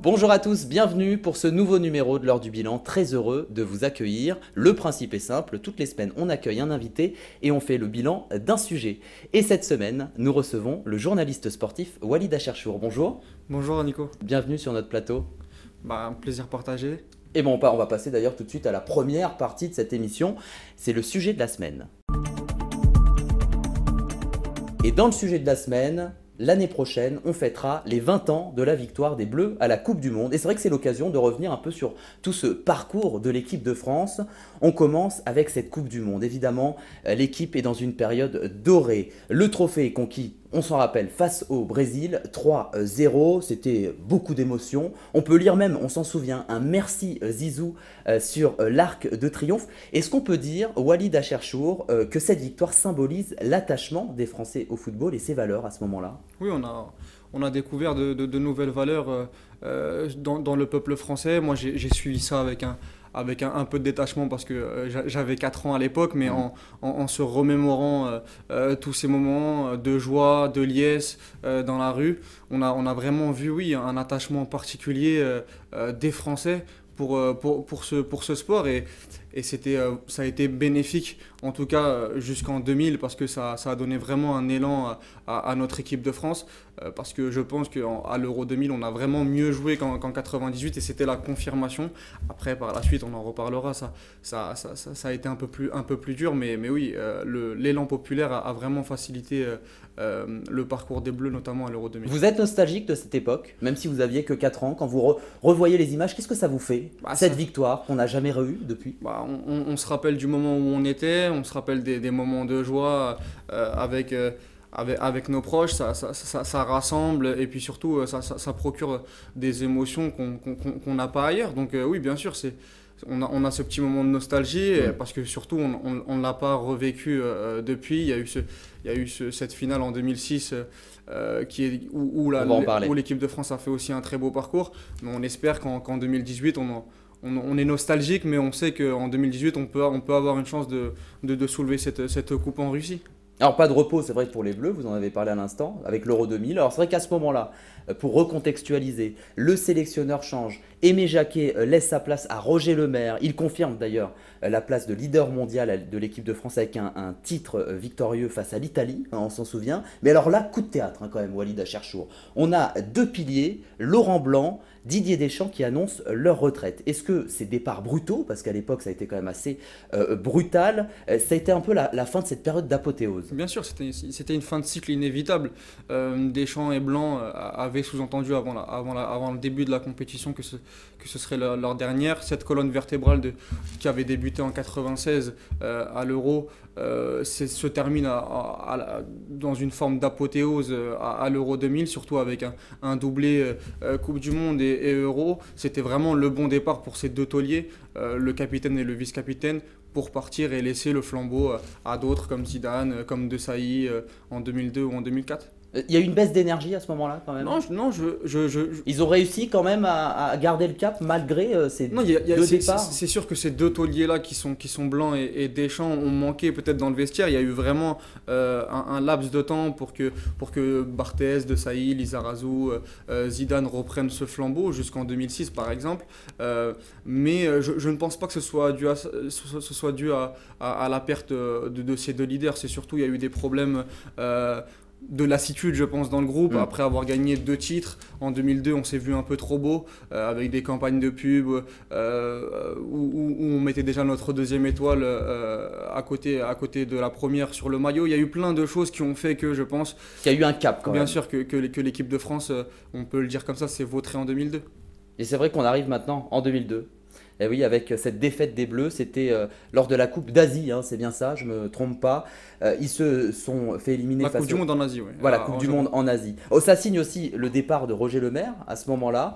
Bonjour à tous, bienvenue pour ce nouveau numéro de l'heure du bilan. Très heureux de vous accueillir. Le principe est simple, toutes les semaines on accueille un invité et on fait le bilan d'un sujet. Et cette semaine, nous recevons le journaliste sportif Walid Acharchour. Bonjour. Bonjour Nico. Bienvenue sur notre plateau. Un plaisir partagé. Et bon, on va passer d'ailleurs tout de suite à la première partie de cette émission. C'est le sujet de la semaine. Et dans le sujet de la semaine, l'année prochaine, on fêtera les 20 ans de la victoire des Bleus à la Coupe du Monde. Et c'est vrai que c'est l'occasion de revenir un peu sur tout ce parcours de l'équipe de France. On commence avec cette Coupe du Monde. Évidemment, l'équipe est dans une période dorée. Le trophée est conquis, on s'en rappelle, face au Brésil, 3-0. C'était beaucoup d'émotions. On peut lire même, on s'en souvient, un merci Zizou sur l'Arc de Triomphe. Est-ce qu'on peut dire, Walid Acharchour, que cette victoire symbolise l'attachement des Français au football et ses valeurs à ce moment-là ? Oui, on a découvert de nouvelles valeurs dans le peuple français. Moi, j'ai suivi ça avec un peu de détachement parce que j'avais 4 ans à l'époque, mais en se remémorant tous ces moments de joie, de liesse dans la rue, on a vraiment vu, oui, un attachement particulier des Français pour ce sport et ça a été bénéfique, en tout cas jusqu'en 2000, parce que ça a donné vraiment un élan à notre équipe de France, parce que je pense qu'à l'Euro 2000, on a vraiment mieux joué qu'en 98 et c'était la confirmation. Après, par la suite, on en reparlera, ça a été un peu plus dur, mais oui, l'élan populaire a vraiment facilité le parcours des Bleus, notamment à l'Euro 2000. Vous êtes nostalgique de cette époque, même si vous aviez que 4 ans, quand vous revoyez les images, qu'est-ce que ça vous fait, cette victoire qu'on n'a jamais re-eue depuis ? On se rappelle du moment où on était, on se rappelle des moments de joie avec nos proches, ça rassemble et puis surtout ça procure des émotions qu'on n'a pas ailleurs. Donc oui, bien sûr, on a ce petit moment de nostalgie parce que surtout on ne l'a pas revécu depuis. Il y a eu cette finale en 2006 où l'équipe de France a fait aussi un très beau parcours. Mais on espère qu'en 2018 on est nostalgique, mais on sait qu'en 2018, on peut avoir une chance de soulever cette coupe en Russie. Alors pas de repos, c'est vrai, pour les Bleus, vous en avez parlé à l'instant, avec l'Euro 2000. Alors c'est vrai qu'à ce moment-là, pour recontextualiser, le sélectionneur change. Aimé Jacquet laisse sa place à Roger Lemaire. Il confirme d'ailleurs la place de leader mondial de l'équipe de France avec un titre victorieux face à l'Italie, on s'en souvient. Mais alors là, coup de théâtre quand même, Walid Acharchour. On a 2 piliers, Laurent Blanc, Didier Deschamps qui annoncent leur retraite. Est-ce que ces départs brutaux, parce qu'à l'époque ça a été quand même assez brutal, ça a été un peu la fin de cette période d'apothéose ? Bien sûr, c'était une fin de cycle inévitable. Deschamps et Blanc avaient sous-entendu avant le début de la compétition que ce serait leur dernière. Cette colonne vertébrale qui avait débuté en 96 à l'Euro se termine dans une forme d'apothéose à l'Euro 2000, surtout avec un doublé Coupe du Monde et Euro. C'était vraiment le bon départ pour ces 2 tauliers, le capitaine et le vice-capitaine, pour partir et laisser le flambeau à d'autres comme Zidane, comme De Sailly en 2002 ou en 2004. Il y a eu une baisse d'énergie à ce moment-là quand même ? Non, Ils ont réussi quand même à garder le cap malgré ces 2 départs ? C'est sûr que ces 2 tauliers-là qui sont Blanc et Deschamps ont manqué peut-être dans le vestiaire. Il y a eu vraiment un laps de temps pour que Barthez, De Sailly, Lizarazu, Zidane reprennent ce flambeau jusqu'en 2006 par exemple. Mais je ne pense pas que ce soit dû à la perte de ces 2 leaders. C'est surtout il y a eu des problèmes de lassitude, je pense, dans le groupe. Après avoir gagné 2 titres en 2002, on s'est vu un peu trop beau avec des campagnes de pub où on mettait déjà notre 2e étoile à côté de la première sur le maillot. Il y a eu plein de choses qui ont fait que je pense qu'il y a eu un cap quand même. Bien sûr que l'équipe de France, on peut le dire comme ça, s'est vautrée en 2002. Et c'est vrai qu'on arrive maintenant en 2002. Et oui, avec cette défaite des Bleus, c'était lors de la Coupe d'Asie, c'est bien ça, je ne me trompe pas. Ils se sont fait éliminer la Coupe du Monde en Asie, oui. Voilà, Coupe du Monde en Asie. Ça signe aussi le départ de Roger Lemaire à ce moment-là,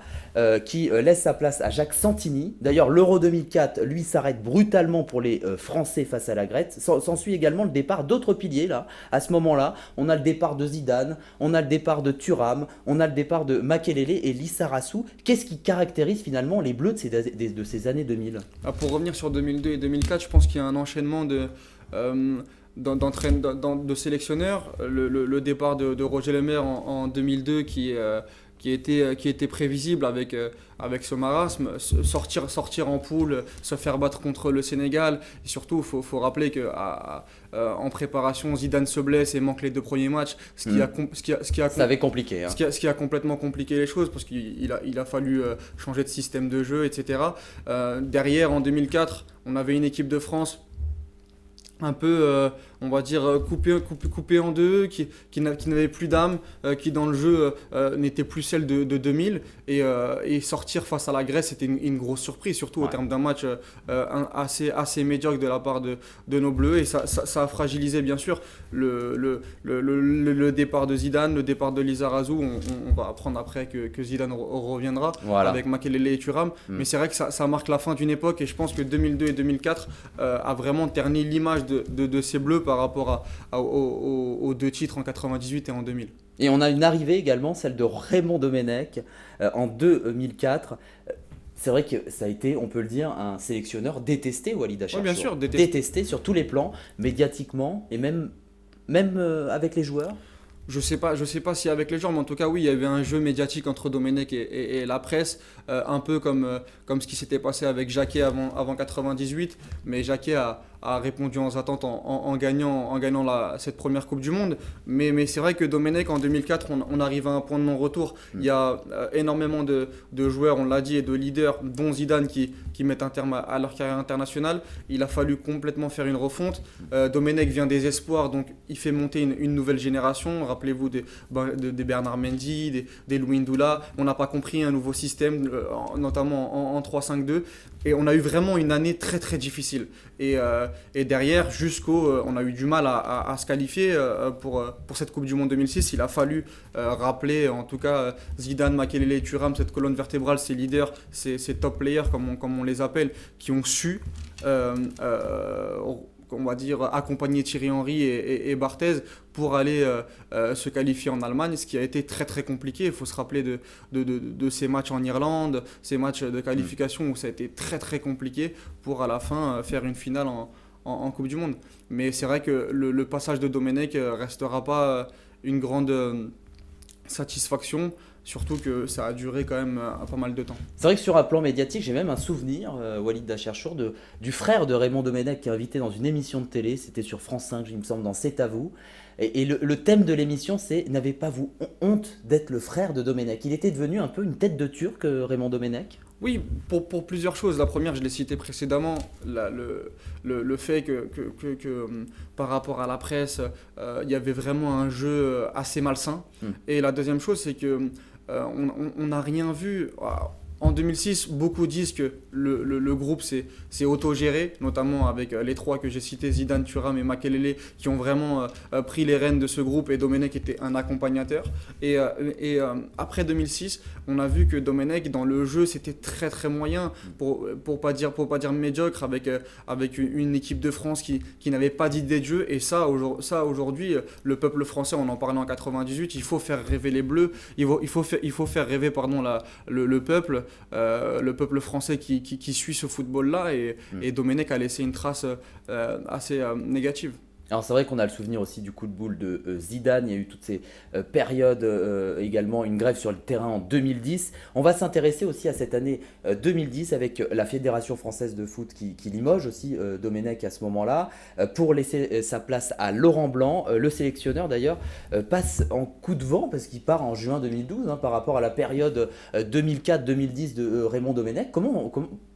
qui laisse sa place à Jacques Santini. D'ailleurs, l'Euro 2004, lui, s'arrête brutalement pour les Français face à la Grèce. S'ensuit également le départ d'autres piliers, là. À ce moment-là, on a le départ de Zidane, on a le départ de Thuram, on a le départ de Makelele et Lissarassou. Qu'est-ce qui caractérise finalement les Bleus de ces années 2000 ? Pour revenir sur 2002 et 2004, je pense qu'il y a un enchaînement de sélectionneurs. Le départ de Roger Lemaire en 2002 qui qui était prévisible avec ce marasme, sortir en poule, se faire battre contre le Sénégal. Et surtout, faut rappeler qu'en préparation, Zidane se blesse et manque les 2 premiers matchs, Ça avait compliqué. Hein. ce qui a complètement compliqué les choses parce qu'il a fallu changer de système de jeu, etc. Derrière, en 2004, on avait une équipe de France un peu, on va dire, coupée en deux, qui n'avait plus d'âme, qui dans le jeu n'était plus celle de 2000. Et sortir face à la Grèce, c'était une grosse surprise, surtout au terme d'un match assez médiocre de la part de nos Bleus. Et ça a fragilisé, bien sûr, le départ de Zidane, le départ de Lizarazu. On va apprendre après que Zidane reviendra avec Makelele et Thuram. Mais c'est vrai que ça marque la fin d'une époque. Et je pense que 2002 et 2004 a vraiment terni l'image de ces Bleus par rapport aux 2 titres en 98 et en 2000. Et on a une arrivée également, celle de Raymond Domenech en 2004. C'est vrai que ça a été, on peut le dire, un sélectionneur détesté, Walid Acharchour. Oui, bien sûr, détesté sur tous les plans, médiatiquement et même avec les joueurs. Je sais pas si avec les joueurs, mais en tout cas, oui, il y avait un jeu médiatique entre Domenech et la presse, un peu comme ce qui s'était passé avec Jacquet avant 98. Mais Jacquet a répondu aux attentes en gagnant cette première Coupe du Monde. Mais c'est vrai que Domenech, en 2004, on arrive à un point de non-retour. Il y a énormément de joueurs, on l'a dit, et de leaders, dont Zidane, qui mettent un terme à leur carrière internationale. Il a fallu complètement faire une refonte. Domenech vient des espoirs, donc il fait monter une nouvelle génération. Rappelez-vous des Bernard Mendy, des Louis Ndoula. On n'a pas compris un nouveau système, notamment en 3-5-2. Et on a eu vraiment une année très très difficile. Et derrière, on a eu du mal à se qualifier pour cette Coupe du Monde 2006. Il a fallu rappeler, en tout cas, Zidane, Makelele et Thuram, cette colonne vertébrale, ces leaders, ces top players, comme on les appelle, qui ont su on va dire, accompagner Thierry Henry et Barthez pour aller se qualifier en Allemagne, ce qui a été très très compliqué. Il faut se rappeler de ces matchs en Irlande, ces matchs de qualification où ça a été très très compliqué pour à la fin faire une finale en Coupe du Monde. Mais c'est vrai que le passage de Domenech restera pas une grande satisfaction. Surtout que ça a duré quand même pas mal de temps. C'est vrai que sur un plan médiatique, j'ai même un souvenir, Walid Acharchour, du frère de Raymond Domenech qui est invité dans une émission de télé. C'était sur France 5, il me semble, dans C'est à vous. Et le thème de l'émission, c'est « N'avez pas vous honte d'être le frère de Domenech ?» Il était devenu un peu une tête de turc, Raymond Domenech. Oui, pour plusieurs choses. La première, je l'ai cité précédemment, le fait que par rapport à la presse, il y avait vraiment un jeu assez malsain. Et la deuxième chose, c'est que on n'a rien vu. En 2006, beaucoup disent que le groupe s'est autogéré, notamment avec les 3 que j'ai cités, Zidane, Thuram et Makelele, qui ont vraiment pris les rênes de ce groupe, et Domenech était un accompagnateur. Et après 2006, on a vu que Domenech, dans le jeu, c'était très très moyen, pour pas dire médiocre, avec une équipe de France qui n'avait pas d'idée de jeu. Et ça aujourd'hui, le peuple français, on en parlait en 98, il faut faire rêver les Bleus, il faut faire rêver le peuple français qui suit ce football-là, et Domenech a laissé une trace assez négative. Alors c'est vrai qu'on a le souvenir aussi du coup de boule de Zidane, il y a eu toutes ces périodes, également une grève sur le terrain en 2010. On va s'intéresser aussi à cette année 2010 avec la Fédération française de foot qui limoge aussi Domenech à ce moment-là, pour laisser sa place à Laurent Blanc. Le sélectionneur d'ailleurs passe en coup de vent parce qu'il part en juin 2012 par rapport à la période 2004-2010 de Raymond Domenech.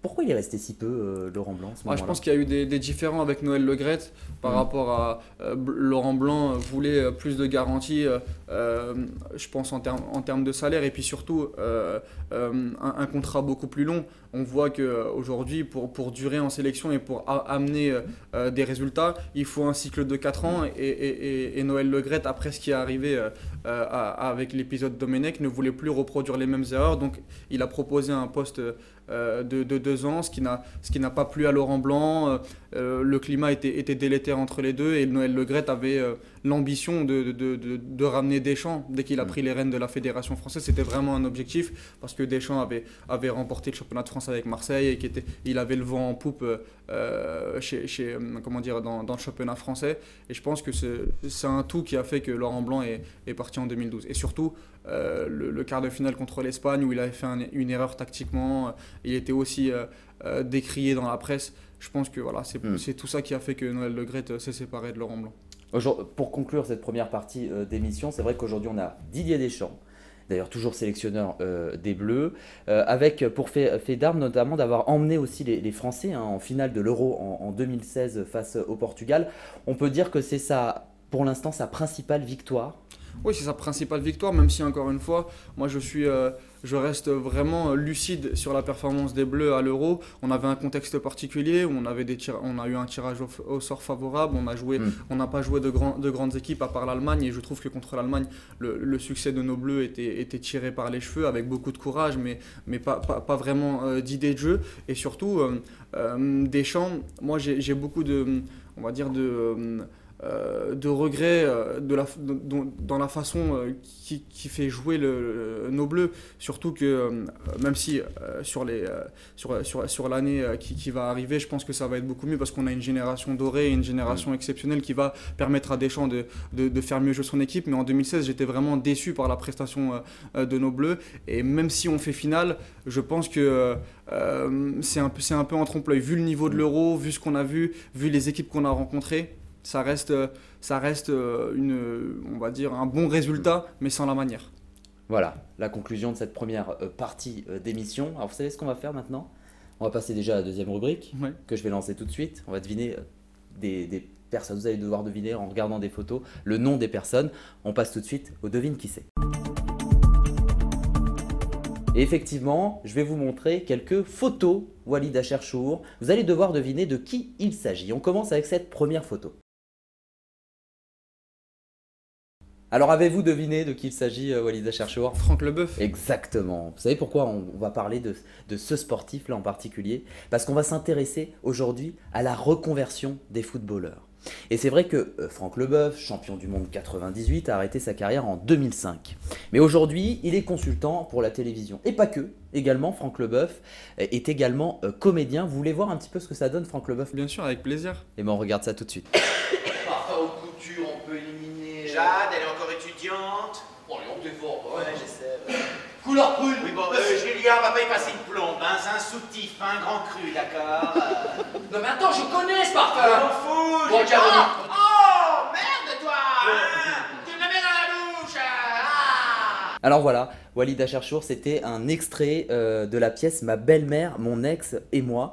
Pourquoi il est resté si peu Laurent Blanc à ce moment-là ? Je pense qu'il y a eu des différends avec Noël Le Graët par rapport à Laurent Blanc voulait plus de garanties, je pense en termes de salaire, et puis surtout un contrat beaucoup plus long. On voit qu'aujourd'hui, pour durer en sélection et pour amener des résultats, il faut un cycle de 4 ans, et Noël Le Graët, après ce qui est arrivé avec l'épisode Domenech, ne voulait plus reproduire les mêmes erreurs, donc il a proposé un poste de 2 ans, ce qui n'a pas plu à Laurent Blanc. Le climat était délétère entre les deux, et Noël Le Graët avait l'ambition de ramener Deschamps dès qu'il a pris les rênes de la Fédération française. C'était vraiment un objectif, parce que Deschamps avait remporté le championnat de France avec Marseille, et il avait le vent en poupe dans le championnat français. Et je pense que c'est un tout qui a fait que Laurent Blanc est parti en 2012. Et surtout, le quart de finale contre l'Espagne où il avait fait une erreur tactiquement. Il était aussi décrié dans la presse. Je pense que voilà, c'est tout ça qui a fait que Noël Le Graët s'est séparé de Laurent Blanc. Pour conclure cette première partie d'émission, c'est vrai qu'aujourd'hui on a Didier Deschamps, d'ailleurs toujours sélectionneur des Bleus, avec pour fait d'armes notamment d'avoir emmené aussi les Français hein, en finale de l'Euro en 2016 face au Portugal. On peut dire que c'est pour l'instant sa principale victoire. Oui, c'est sa principale victoire, même si encore une fois, moi je reste vraiment lucide sur la performance des Bleus à l'Euro. On avait un contexte particulier où on a eu un tirage au sort favorable. On n'a pas joué de grandes équipes à part l'Allemagne, et je trouve que contre l'Allemagne, le succès de nos Bleus était tiré par les cheveux avec beaucoup de courage, mais pas vraiment d'idée de jeu. Et surtout, Deschamps, moi j'ai beaucoup on va dire de regrets dans la façon qui fait jouer nos Bleus, surtout que même si sur l'année qui va arriver, je pense que ça va être beaucoup mieux parce qu'on a une génération dorée, une génération exceptionnelle qui va permettre à Deschamps de faire mieux jouer son équipe. Mais en 2016, j'étais vraiment déçu par la prestation de nos Bleus, et même si on fait finale, je pense que c'est un peu en trompe-l'œil vu le niveau de l'Euro, vu ce qu'on a vu les équipes qu'on a rencontrées. Ça reste on va dire un bon résultat, mais sans la manière. Voilà, la conclusion de cette première partie d'émission. Alors vous savez ce qu'on va faire maintenant? On va passer déjà à la deuxième rubrique, que je vais lancer tout de suite. On va deviner des personnes. Vous allez devoir deviner en regardant des photos le nom des personnes. On passe tout de suite au devine qui c'est. Et effectivement, je vais vous montrer quelques photos Walid Acharchour. Vous allez devoir deviner de qui il s'agit. On commence avec cette première photo. Alors, avez-vous deviné de qui il s'agit, Walid Acharchour? Franck Leboeuf. Exactement. Vous savez pourquoi on va parler de ce sportif-là en particulier? Parce qu'on va s'intéresser aujourd'hui à la reconversion des footballeurs. Et c'est vrai que Franck Leboeuf, champion du monde 98, a arrêté sa carrière en 2005. Mais aujourd'hui, il est consultant pour la télévision. Et pas que. Également, Franck Leboeuf est également comédien. Vous voulez voir un petit peu ce que ça donne, Franck Leboeuf? Bien sûr, avec plaisir. Et bien, on regarde ça tout de suite. Parfois aux coutures, on peut éliminer... Jade, elle est encore étudiante. Bon, allez, on dévore. Ouais, j'essaie. Couleur prune. Oui, bon, Julien, on va pas y passer une plombe, hein. C'est un soutif, pas un grand cru, d'accord? Non, mais attends, je connais ce Je parfum. m'en fous, Bon, j'ai tiens, pas... Oh, merde, toi, hein. Tu me la mets dans la bouche, ah. Alors voilà, Walid Acharchour, c'était un extrait de la pièce Ma belle-mère, mon ex et moi.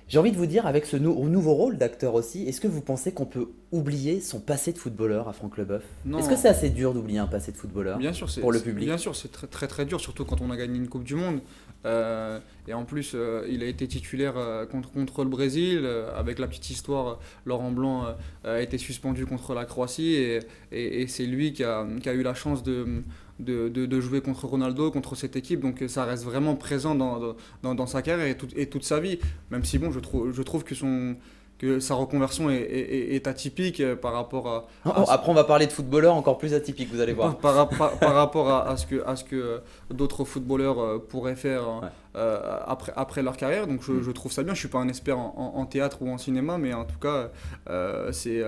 J'ai envie de vous dire, avec ce nouveau rôle d'acteur aussi, est-ce que vous pensez qu'on peut oublier son passé de footballeur à Franck Leboeuf? Non. Est-ce que c'est assez dur d'oublier un passé de footballeur Bien sûr, pour le public? Bien sûr, c'est très, très très dur, surtout quand on a gagné une Coupe du Monde. Et en plus, il a été titulaire contre le Brésil. Avec la petite histoire, Laurent Blanc a été suspendu contre la Croatie. Et c'est lui qui a eu la chance de jouer contre Ronaldo, contre cette équipe. Donc ça reste vraiment présent dans sa carrière et toute sa vie. Même si, bon, je trouve que sa reconversion est atypique par rapport à... Après, on va parler de footballeurs encore plus atypiques, vous allez voir. Par rapport à ce que d'autres footballeurs pourraient faire après leur carrière. Donc je trouve ça bien. Je ne suis pas un expert en théâtre ou en cinéma, mais en tout cas, c'est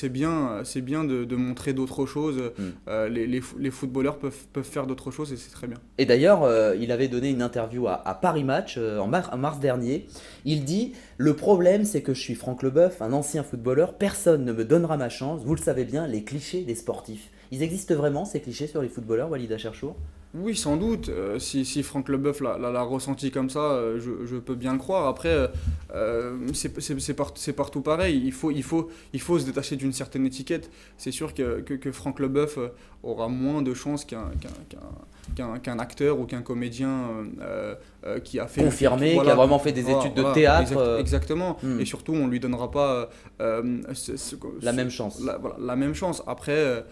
bien de montrer d'autres choses. Les footballeurs peuvent faire d'autres choses et c'est très bien. Et d'ailleurs, il avait donné une interview à Paris Match en mars dernier. Il dit « Le problème, c'est que je suis Franck Leboeuf, un ancien footballeur. Personne ne me donnera ma chance. Vous le savez bien, les clichés des sportifs. » Ils existent vraiment, ces clichés sur les footballeurs, Walid Acharchour? Oui, sans doute. Si Franck Leboeuf l'a ressenti comme ça, je peux bien le croire. Après, c'est partout pareil. Il faut se détacher d'une certaine étiquette. C'est sûr que Franck Leboeuf aura moins de chance qu'un acteur ou qu'un comédien qui a fait... Confirmé, qui a vraiment fait des études de théâtre. Exactement. Et surtout, on ne lui donnera pas... la même chance. La même chance. Après,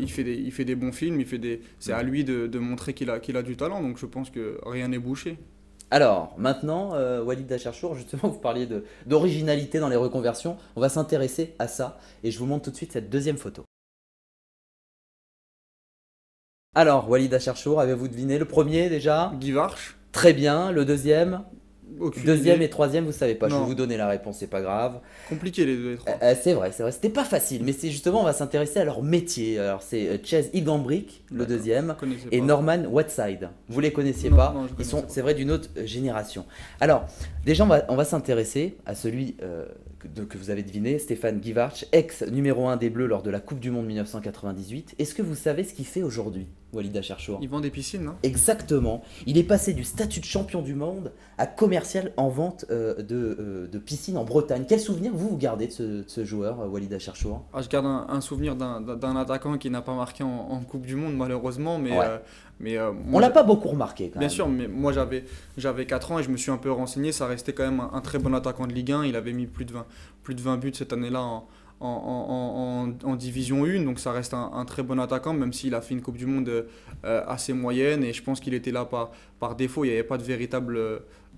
il fait des bons films, c'est à lui de montrer qu'il a du talent, donc je pense que rien n'est bouché. Alors, maintenant, Walid Acharchour, justement, vous parliez d'originalité dans les reconversions. On va s'intéresser à ça et je vous montre tout de suite cette deuxième photo. Alors, Walid Acharchour, avez-vous deviné le premier déjà? Guy Varche. Très bien, le deuxième? aucune Deuxième idée. et troisième, vous savez pas. Je vais Non. vous donner la réponse, c'est pas grave. Compliqué les deux et trois. C'est vrai, c'est vrai. C'était pas facile, mais c'est justement, on va s'intéresser à leur métier. Alors, c'est Chase Hilgenbrink, le D'accord. deuxième, Je connaissais et pas. Norman Whiteside. Vous les connaissiez Non, pas? non, je Ils connaissais sont, pas. c'est vrai, d'une autre génération. Alors, déjà, on va s'intéresser à celui que vous avez deviné, Stéphane Guivarch, ex numéro 1 des Bleus lors de la Coupe du Monde 1998. Est-ce que vous savez ce qu'il fait aujourd'hui, Walid Acharchour? Ils vendent des piscines, non? Exactement. Il est passé du statut de champion du monde à commercial en vente de piscine en Bretagne. Quel souvenir vous gardez de ce joueur, Walid Acharchour? Ah, je garde un souvenir d'un attaquant qui n'a pas marqué en Coupe du Monde malheureusement, mais, Ouais. on On l'a pas beaucoup remarqué quand Bien même. sûr, mais moi j'avais 4 ans et je me suis un peu renseigné, ça restait quand même un très bon attaquant de Ligue 1, il avait mis plus de 20 buts cette année-là en Division 1, donc ça reste un très bon attaquant, même s'il a fait une Coupe du Monde assez moyenne, et je pense qu'il était là par défaut, il n'y avait pas de véritable...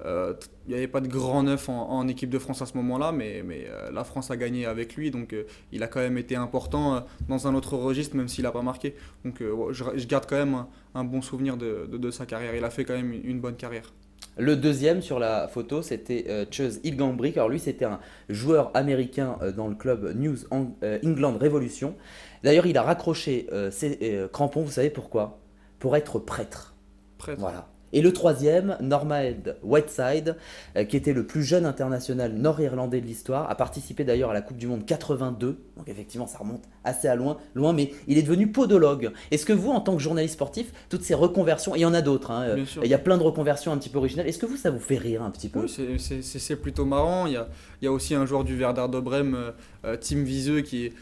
il n'y avait pas de grand neuf en équipe de France à ce moment-là, mais la France a gagné avec lui, donc il a quand même été important dans un autre registre, même s'il n'a pas marqué. Donc je garde quand même un bon souvenir de sa carrière. Il a fait quand même une bonne carrière. Le deuxième sur la photo, c'était Chase Hilgenbrink. Alors lui, c'était un joueur américain dans le club England Revolution. D'ailleurs, il a raccroché ses crampons, vous savez pourquoi? Pour être prêtre. Prêtre. Voilà. Et le troisième, Norman Whiteside, qui était le plus jeune international nord-irlandais de l'histoire, a participé d'ailleurs à la Coupe du Monde 82. Donc effectivement, ça remonte assez à loin, mais il est devenu podologue. Est-ce que vous, en tant que journaliste sportif, toutes ces reconversions, et il y en a d'autres, hein, Bien sûr. il y a plein de reconversions un petit peu originales, est-ce que ça vous fait rire un petit peu? Oui, c'est plutôt marrant. Il y a aussi un joueur du Werder de Brême, Tim Wiese, qui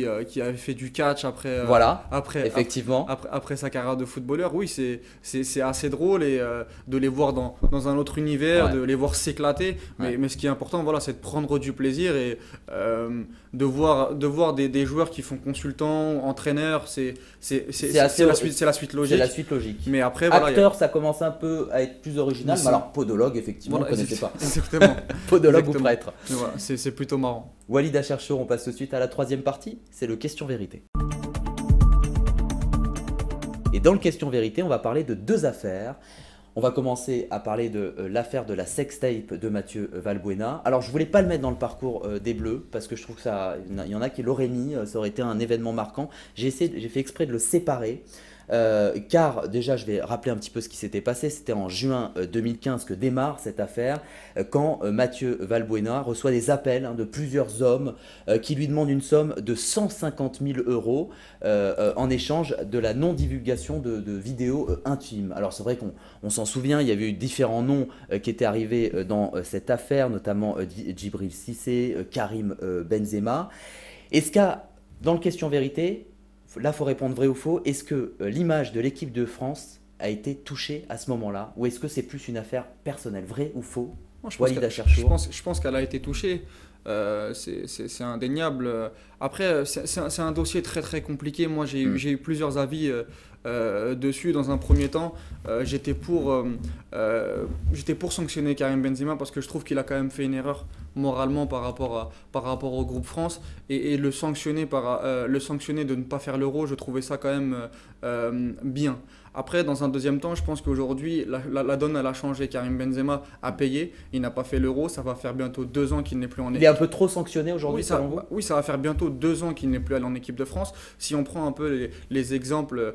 avait fait du catch après, Voilà, après, effectivement. après sa carrière de footballeur. Oui, c'est assez drôle et de les voir dans un autre univers, Ouais. de les voir s'éclater. Ouais. Mais ce qui est important, voilà, c'est de prendre du plaisir et de voir des joueurs qui font consultants, entraîneurs. C'est la suite C'est logique. la suite logique. Mais après, voilà, Acteur, ça commence un peu à être plus original, Mais mais alors podologue, effectivement, voilà, on ne connaissait pas. Exactement. Podologue ou Exactement. prêtre. Mais voilà, c'est plutôt marrant. Walid Acharchour, on passe tout de suite à la troisième partie, c'est le question vérité. Et dans le question vérité, on va parler de deux affaires. On va commencer à parler de l'affaire de la sextape de Mathieu Valbuena. Alors je voulais pas le mettre dans le parcours des Bleus parce que je trouve que il y en a qui l'auraient mis, ça aurait été un événement marquant. J'ai fait exprès de le séparer. Car déjà je vais rappeler un petit peu ce qui s'était passé. C'était en juin 2015 que démarre cette affaire, quand Mathieu Valbuena reçoit des appels de plusieurs hommes qui lui demandent une somme de 150 000 euros en échange de la non-divulgation de vidéos intimes. Alors c'est vrai qu'on s'en souvient, il y avait eu différents noms qui étaient arrivés dans cette affaire, notamment Djibril Cissé, Karim Benzema. Est-ce qu'à dans le question vérité, là, il faut répondre vrai ou faux. Est-ce que l'image de l'équipe de France a été touchée à ce moment-là? Ou est-ce que c'est plus une affaire personnelle? Vrai ou faux? Moi, je pense Walid qu'elle- Acharchour. je pense qu'elle a été touchée. C'est indéniable. Après, c'est un dossier très très compliqué. Moi, j'ai eu plusieurs avis dessus. Dans un premier temps, j'étais pour sanctionner Karim Benzema parce que je trouve qu'il a quand même fait une erreur moralement par rapport au groupe France et le sanctionner de ne pas faire l'Euro, je trouvais ça quand même bien. Après, dans un deuxième temps, je pense qu'aujourd'hui, la donne elle a changé. Karim Benzema a payé, il n'a pas fait l'Euro, ça va faire bientôt 2 ans qu'il n'est plus en Il est un peu trop sanctionné aujourd'hui, oui, selon vous? oui, ça va faire bientôt 2 ans qu'il n'est plus allé en équipe de France. Si on prend un peu les exemples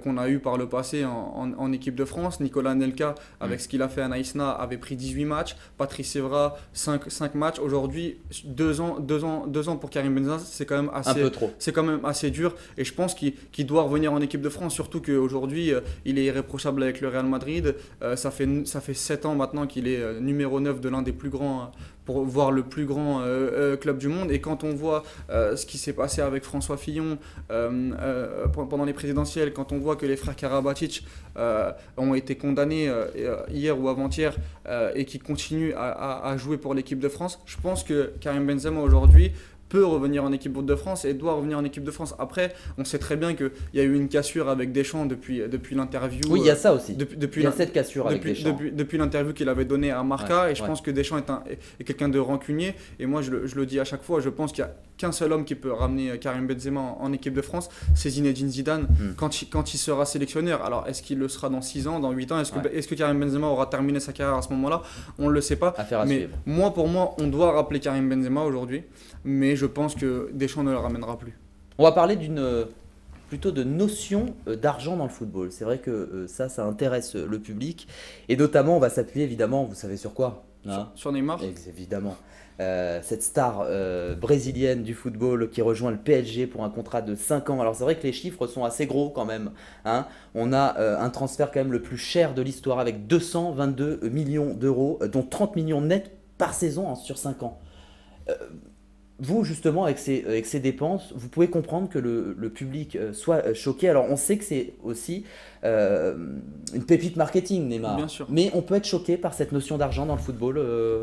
qu'on a eu par le passé en équipe de France, Nicolas Anelka, avec ce qu'il a fait à Naïsna, avait pris 18 matchs. Patrice Evra, 5 matchs. Aujourd'hui, 2 ans pour Karim Benzema, c'est quand même Un peu trop. c'est quand même assez dur. Et je pense qu'il doit revenir en équipe de France, surtout qu'aujourd'hui, il est irréprochable avec le Real Madrid. Ça fait 7 ans maintenant qu'il est numéro 9 de l'un des plus grands, pour voir le plus grand club du monde. Et quand on voit ce qui s'est passé avec François Fillon pendant les présidentielles, quand on voit que les frères Karabatic ont été condamnés hier ou avant-hier et qui continuent à jouer pour l'équipe de France, je pense que Karim Benzema aujourd'hui peut revenir en équipe de France et doit revenir en équipe de France. Après, on sait très bien qu'il y a eu une cassure avec Deschamps depuis l'interview. Oui, il y a ça aussi. Depuis Il y a cette cassure avec Deschamps. depuis l'interview qu'il avait donnée à Marca, Ouais, et je ouais. pense que Deschamps est quelqu'un de rancunier. Et moi, je le dis à chaque fois, je pense qu'il qu'un seul homme qui peut ramener Karim Benzema en équipe de France, c'est Zinedine Zidane quand il sera sélectionneur. Alors, est-ce qu'il le sera dans 6 ans, dans 8 ans? Est-ce que Karim Benzema aura terminé sa carrière à ce moment-là? On ne le sait pas. Affaire à Mais suivre. pour moi, on doit rappeler Karim Benzema aujourd'hui, mais je pense que Deschamps ne le ramènera plus. On va parler plutôt de notion d'argent dans le football. C'est vrai que ça intéresse le public. Et notamment, on va s'appuyer évidemment, vous savez sur quoi, hein? Sur Neymar? Évidemment. Cette star brésilienne du football qui rejoint le PSG pour un contrat de 5 ans. Alors c'est vrai que les chiffres sont assez gros quand même, hein. On a un transfert quand même le plus cher de l'histoire avec 222 millions d'euros, dont 30 millions nets par saison, hein, sur 5 ans. Vous, justement, avec ces dépenses, vous pouvez comprendre que le public soit choqué. Alors, on sait que c'est aussi une pépite marketing, Neymar. Bien sûr. Mais on peut être choqué par cette notion d'argent dans le football,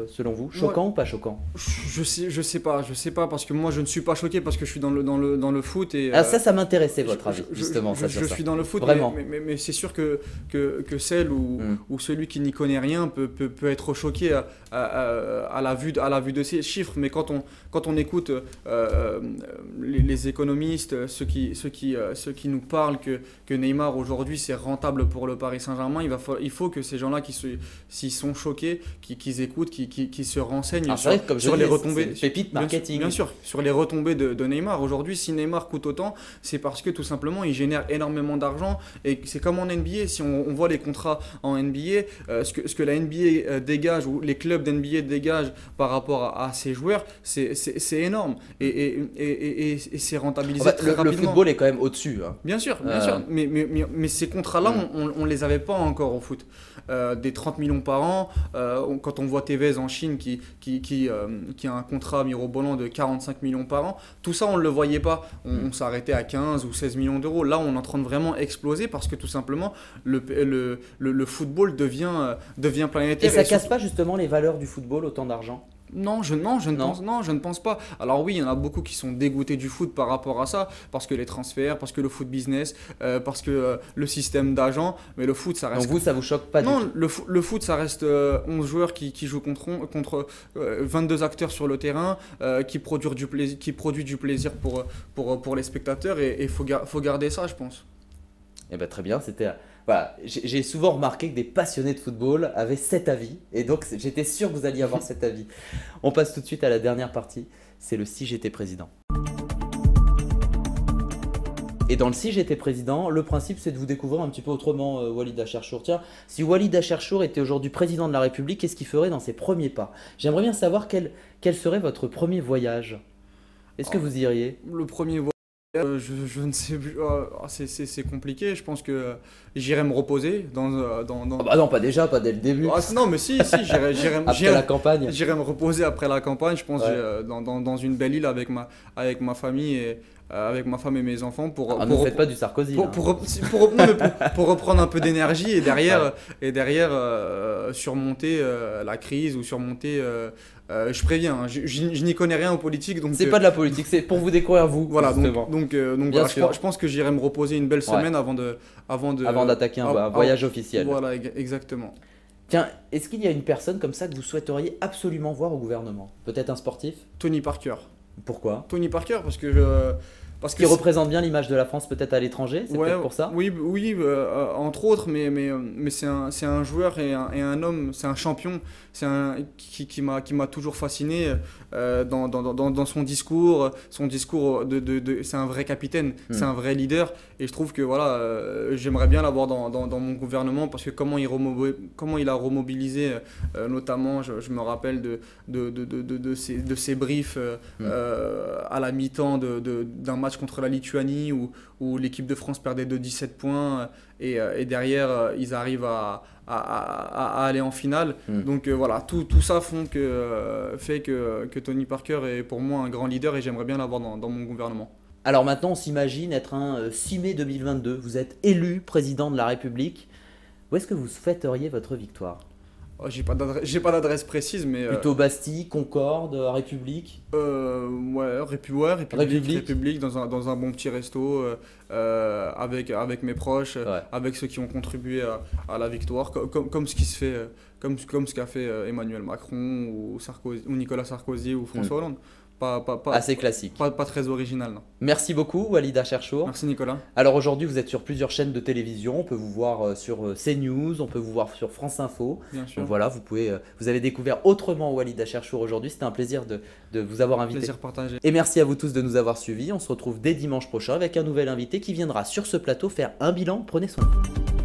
selon vous. Choquant ou pas choquant? Je sais pas, parce que moi je ne suis pas choqué parce que je suis dans le foot et Ah, ça m'intéressait votre avis, justement. Je suis dans le foot, Vraiment. mais c'est sûr que celle ou celui qui n'y connaît rien peut être choqué à la vue de ces chiffres. Mais quand on écoute les économistes, ceux qui nous parlent que Neymar aujourd'hui c'est rentable pour le Paris Saint-Germain, il faut que ces gens-là s'ils sont choqués, qu'ils écoutent, qu'ils se renseignent sur les retombées. C'est une pépite marketing. Bien sûr, sur les retombées de Neymar. Aujourd'hui, si Neymar coûte autant, c'est parce que tout simplement il génère énormément d'argent. Et c'est comme en NBA, si on voit les contrats en NBA, ce que la NBA dégage ou les clubs d'NBA dégagent par rapport à ces joueurs, c'est énorme. Et c'est rentabilisé très rapidement. Le football est quand même au-dessus, hein. Bien sûr. Mais ces contrats-là, on les avait pas encore au foot. Des 30 millions par an, quand on voit Tevez en Chine qui a un contrat mirobolant de 45 millions par an, tout ça on ne le voyait pas. On s'arrêtait à 15 ou 16 millions d'euros. Là, on est en train de vraiment exploser parce que tout simplement, le football devient planétaire. Et ça casse pas justement les valeurs du football, autant d'argent? Non, je ne pense pas. Alors oui, il y en a beaucoup qui sont dégoûtés du foot par rapport à ça, parce que les transferts, parce que le foot business, parce que le système d'agents, mais le foot, ça reste... Donc vous, ça vous choque pas du tout? Non, le foot, ça reste 11 joueurs qui jouent contre 22 acteurs sur le terrain, qui produisent du plaisir pour les spectateurs, et il faut garder ça, je pense. Eh ben, très bien, c'était... Voilà, j'ai souvent remarqué que des passionnés de football avaient cet avis, et donc j'étais sûr que vous alliez avoir cet avis. On passe tout de suite à la dernière partie, c'est le Si j'étais président. Et dans le Si j'étais président, le principe c'est de vous découvrir un petit peu autrement, Walid Acharchour. Tiens, si Walid Acharchour était aujourd'hui président de la République, qu'est-ce qu'il ferait dans ses premiers pas? J'aimerais bien savoir quel serait votre premier voyage. Est-ce que vous iriez? Le premier voyage, je ne sais plus. C'est compliqué. Je pense que j'irai me reposer dans. Ah bah non, pas déjà, pas dès le début. Non, mais si, Après la campagne. J'irai me reposer après la campagne. Je pense dans une belle île avec ma famille et avec ma femme et mes enfants ne faites pas du Sarkozy. Pour reprendre un peu d'énergie et derrière surmonter la crise ou surmonter. Je préviens, hein, je n'y connais rien en politique, donc c'est pas de la politique, c'est pour vous découvrir vous. Voilà, donc voilà, je pense que j'irai me reposer une belle semaine avant d'attaquer un voyage officiel. Voilà, exactement. Tiens, est-ce qu'il y a une personne comme ça que vous souhaiteriez absolument voir au gouvernement? Peut-être un sportif? Tony Parker. Pourquoi? Tony Parker parce qu'il représente bien l'image de la France peut-être à l'étranger, c'est peut-être pour ça? Oui, entre autres, mais c'est un joueur et un homme, c'est un champion, qui m'a toujours fasciné dans son discours. C'est un vrai capitaine, c'est un vrai leader, et je trouve que voilà, j'aimerais bien l'avoir dans mon gouvernement, parce que comment il a remobilisé, notamment, je me rappelle de ses briefs à la mi-temps d'un match contre la Lituanie où l'équipe de France perdait de 17 points et derrière ils arrivent à aller en finale. Donc voilà, tout ça fait que Tony Parker est pour moi un grand leader, et j'aimerais bien l'avoir dans mon gouvernement. Alors maintenant on s'imagine être un 6 mai 2022, vous êtes élu président de la République. Où est-ce que vous souhaiteriez votre victoire? J'ai pas d'adresse précise, mais... Plutôt Bastille, Concorde, République? République, dans un bon petit resto, avec mes proches, avec ceux qui ont contribué à la victoire, comme ce qui se fait, comme ce qu'a fait Emmanuel Macron ou Nicolas Sarkozy ou François Hollande. Assez classique. Pas très original, non. Merci beaucoup Walida Cherchour. Merci Nicolas. Alors aujourd'hui vous êtes sur plusieurs chaînes de télévision, on peut vous voir sur CNews, on peut vous voir sur France Info. Bien sûr. Donc voilà, vous avez découvert autrement Walida Cherchour aujourd'hui, c'était un plaisir de vous avoir invité. Plaisir partagé. Et merci à vous tous de nous avoir suivis, on se retrouve dès dimanche prochain avec un nouvel invité qui viendra sur ce plateau faire un bilan, prenez soin de vous.